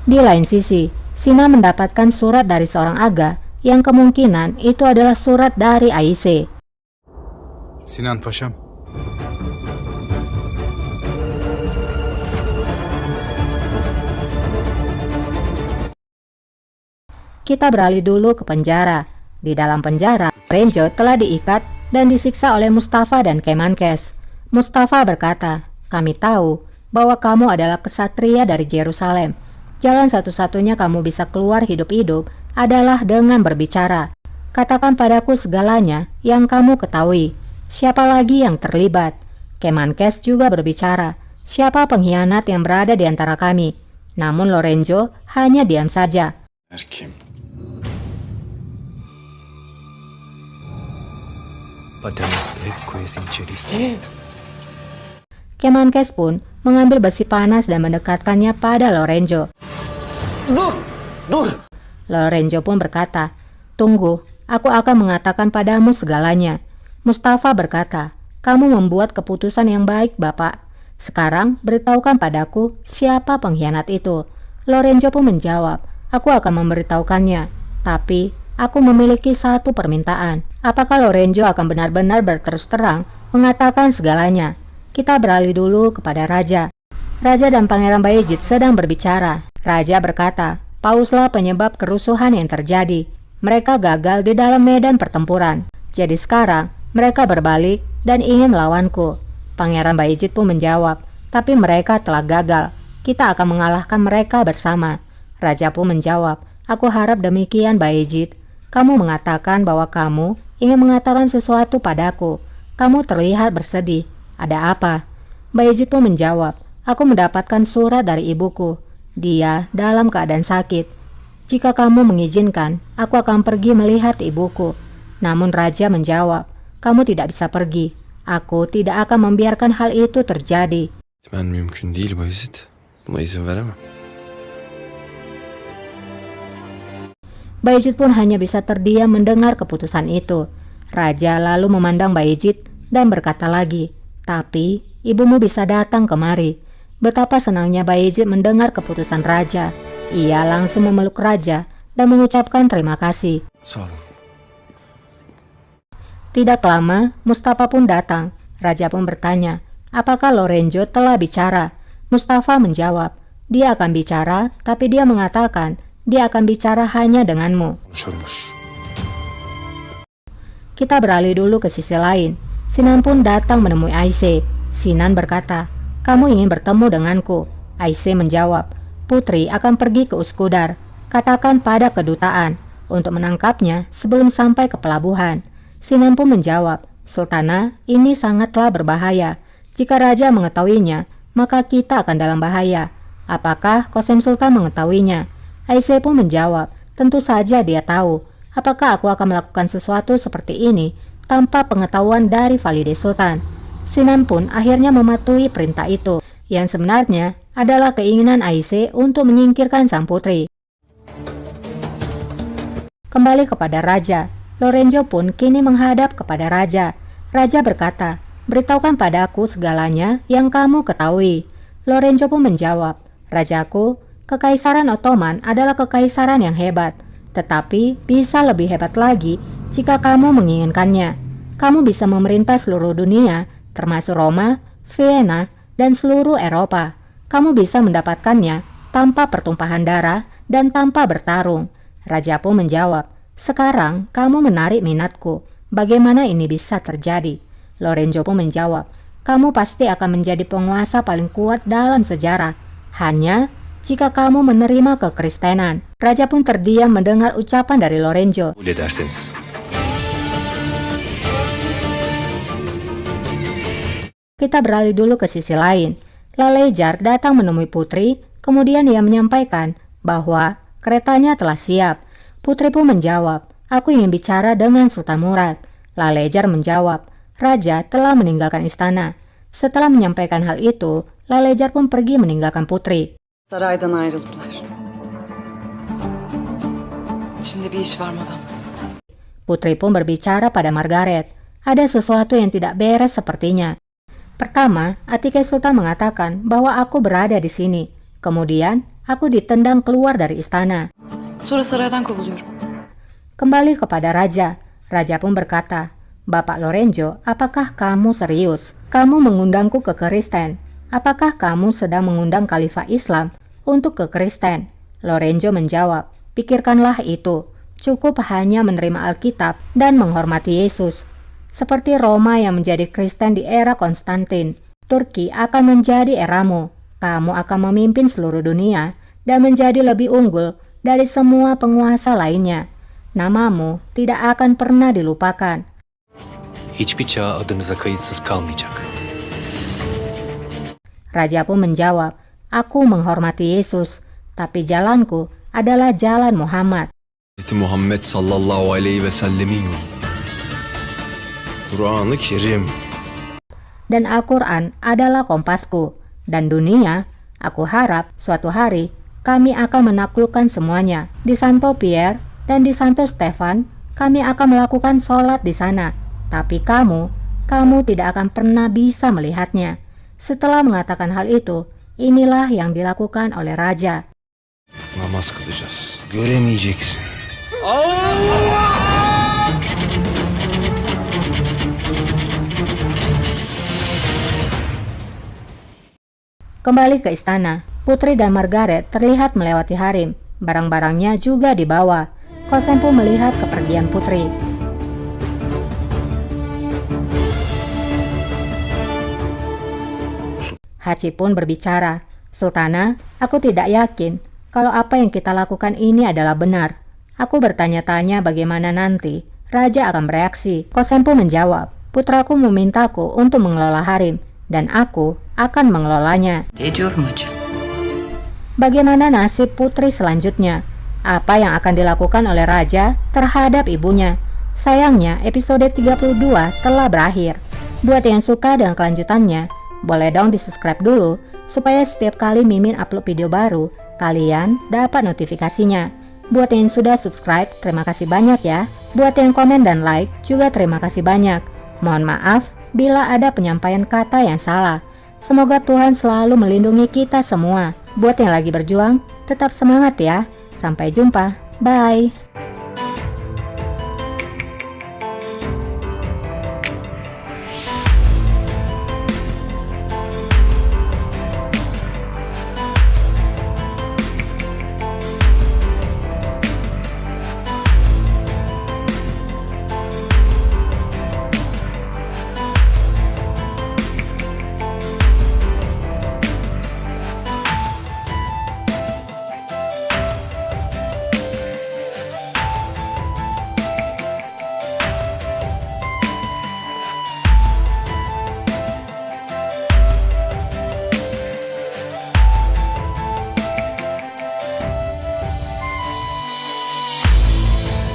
Di lain sisi, Sina mendapatkan surat dari seorang aga yang kemungkinan itu adalah surat dari Ayşe. Sinan Paşam. Kita beralih dulu ke penjara. Di dalam penjara, Renjo telah diikat dan disiksa oleh Mustafa dan Kemenkes. Mustafa berkata, "Kami tahu bahwa kamu adalah kesatria dari Yerusalem. Jalan satu-satunya kamu bisa keluar hidup-hidup adalah dengan berbicara. Katakan padaku segalanya yang kamu ketahui. Siapa lagi yang terlibat?" Kemenkes juga berbicara, "Siapa pengkhianat yang berada di antara kami?" Namun Lorenzo hanya diam saja. Kim? Kemenkes pun mengambil besi panas dan mendekatkannya pada Lorenzo. Dur! Lorenzo pun berkata, "Tunggu, aku akan mengatakan padamu segalanya." Mustafa berkata, "Kamu membuat keputusan yang baik, Bapak. Sekarang beritahukan padaku siapa pengkhianat itu." Lorenzo pun menjawab, "Aku akan memberitahukannya, tapi aku memiliki satu permintaan." Apakah Lorenzo akan benar-benar berterus terang mengatakan segalanya? Kita beralih dulu kepada Raja. Raja dan Pangeran Bayezid sedang berbicara. Raja berkata, "Pauslah penyebab kerusuhan yang terjadi. Mereka gagal di dalam medan pertempuran. Jadi sekarang mereka berbalik dan ingin melawanku." Pangeran Bayezid pun menjawab, "Tapi mereka telah gagal. Kita akan mengalahkan mereka bersama." Raja pun menjawab, "Aku harap demikian, Bayezid. Kamu mengatakan bahwa kamu ingin mengatakan sesuatu padaku. Kamu terlihat bersedih. Ada apa?" Bayezid pun menjawab, "Aku mendapatkan surat dari ibuku. Dia dalam keadaan sakit. Jika kamu mengizinkan, aku akan pergi melihat ibuku." Namun Raja menjawab, "Kamu tidak bisa pergi. Aku tidak akan membiarkan hal itu terjadi." Ben mümkün değil Bayezid. Buna izin veremem. Bayezid pun hanya bisa terdiam mendengar keputusan itu. Raja lalu memandang Bayezid dan berkata lagi, "Tapi ibumu bisa datang kemari." Betapa senangnya Bayezid mendengar keputusan Raja. Ia langsung memeluk Raja dan mengucapkan terima kasih. Sağ olun. Tidak lama, Mustafa pun datang. Raja pun bertanya, "Apakah Lorenzo telah bicara?" Mustafa menjawab, "Dia akan bicara, tapi dia mengatakan dia akan bicara hanya denganmu." Konuşurmuş. Kita beralih dulu ke sisi lain. Sinan pun datang menemui Ayşe. Sinan berkata, "Kamu ingin bertemu denganku?" Ayşe menjawab, "Putri akan pergi ke Uskudar. Katakan pada kedutaan untuk menangkapnya sebelum sampai ke pelabuhan." Sinan pun menjawab, "Sultana, ini sangatlah berbahaya. Jika Raja mengetahuinya, maka kita akan dalam bahaya. Apakah Qasem Sultan mengetahuinya?" Ayşe pun menjawab, "Tentu saja dia tahu. Apakah aku akan melakukan sesuatu seperti ini tanpa pengetahuan dari Valide Sultan?" Sinan pun akhirnya mematuhi perintah itu, yang sebenarnya adalah keinginan Ayşe untuk menyingkirkan sang putri. Kembali kepada Raja, Lorenzo pun kini menghadap kepada Raja. Raja berkata, "Beritahukan padaku segalanya yang kamu ketahui." Lorenzo pun menjawab, "Rajaku, Kekaisaran Ottoman adalah kekaisaran yang hebat, tetapi bisa lebih hebat lagi jika kamu menginginkannya. Kamu bisa memerintah seluruh dunia, termasuk Roma, Vienna, dan seluruh Eropa. Kamu bisa mendapatkannya tanpa pertumpahan darah dan tanpa bertarung." Raja pun menjawab, "Sekarang kamu menarik minatku. Bagaimana ini bisa terjadi?" Lorenzo pun menjawab, "Kamu pasti akan menjadi penguasa paling kuat dalam sejarah, hanya jika kamu menerima kekristenan." Raja pun terdiam mendengar ucapan dari Lorenzo. Kabul ederseniz. Kita beralih dulu ke sisi lain. Lalejar datang menemui Putri, kemudian ia menyampaikan bahwa keretanya telah siap. Putri pun menjawab, "Aku ingin bicara dengan Sultan Murad." Lalejar menjawab, "Raja telah meninggalkan istana." Setelah menyampaikan hal itu, Lalejar pun pergi meninggalkan Putri. Saraydan ayrıldılar. İçinde bir iş var madam. Putri pun berbicara pada Margaret. Ada sesuatu yang tidak beres sepertinya. Pertama, Atike Sultan mengatakan bahwa aku berada di sini. Kemudian, aku ditendang keluar dari istana. Sonra saraydan kovuluyorum. Kembali kepada raja. Raja pun berkata, "Bapak Lorenzo, apakah kamu serius? Kamu mengundangku ke Kristen. Apakah kamu sedang mengundang Khalifah Islam untuk ke Kristen?" Lorenzo menjawab, "Pikirkanlah itu. Cukup hanya menerima Alkitab dan menghormati Yesus. Seperti Roma yang menjadi Kristen di era Konstantin, Turki akan menjadi eramu. Kamu akan memimpin seluruh dunia dan menjadi lebih unggul dari semua penguasa lainnya. Namamu tidak akan pernah dilupakan." Hiçbir çağ adınıza kayıtsız kalmayacak. Raja pun menjawab, "Aku menghormati Yesus, tapi jalanku adalah jalan Muhammad. Hazreti Muhammed sallallahu aleyhi ve sellemin yolu. Kur'an-ı Kerim. Dan Al-Quran adalah kompasku. Dan dunia, aku harap suatu hari kami akan menaklukkan semuanya. Di Santo Pierre dan di Santo Stefan, kami akan melakukan sholat di sana. Tapi kamu tidak akan pernah bisa melihatnya." Setelah mengatakan hal itu, inilah yang dilakukan oleh raja. Namaz kılacağız. Göremeyeceksin. Kembali ke istana, Putri dan Margaret terlihat melewati harem. Barang-barangnya juga dibawa. Kosen pun melihat kepergian Putri. Hachi pun berbicara, "Sultana, aku tidak yakin kalau apa yang kita lakukan ini adalah benar. Aku bertanya-tanya bagaimana nanti raja akan bereaksi." Kosen pun menjawab, "Putraku memintaku untuk mengelola harem, dan aku akan mengelolanya." Ediyorum hocam. Bagaimana nasib putri selanjutnya? Apa yang akan dilakukan oleh raja terhadap ibunya? Sayangnya episode 32 telah berakhir. Buat yang suka dengan kelanjutannya, boleh dong di-subscribe dulu supaya setiap kali Mimin upload video baru, kalian dapat notifikasinya. Buat yang sudah subscribe, terima kasih banyak ya. Buat yang komen dan like, juga terima kasih banyak. Mohon maaf bila ada penyampaian kata yang salah. Semoga Tuhan selalu melindungi kita semua. Buat yang lagi berjuang, tetap semangat ya. Sampai jumpa. Bye.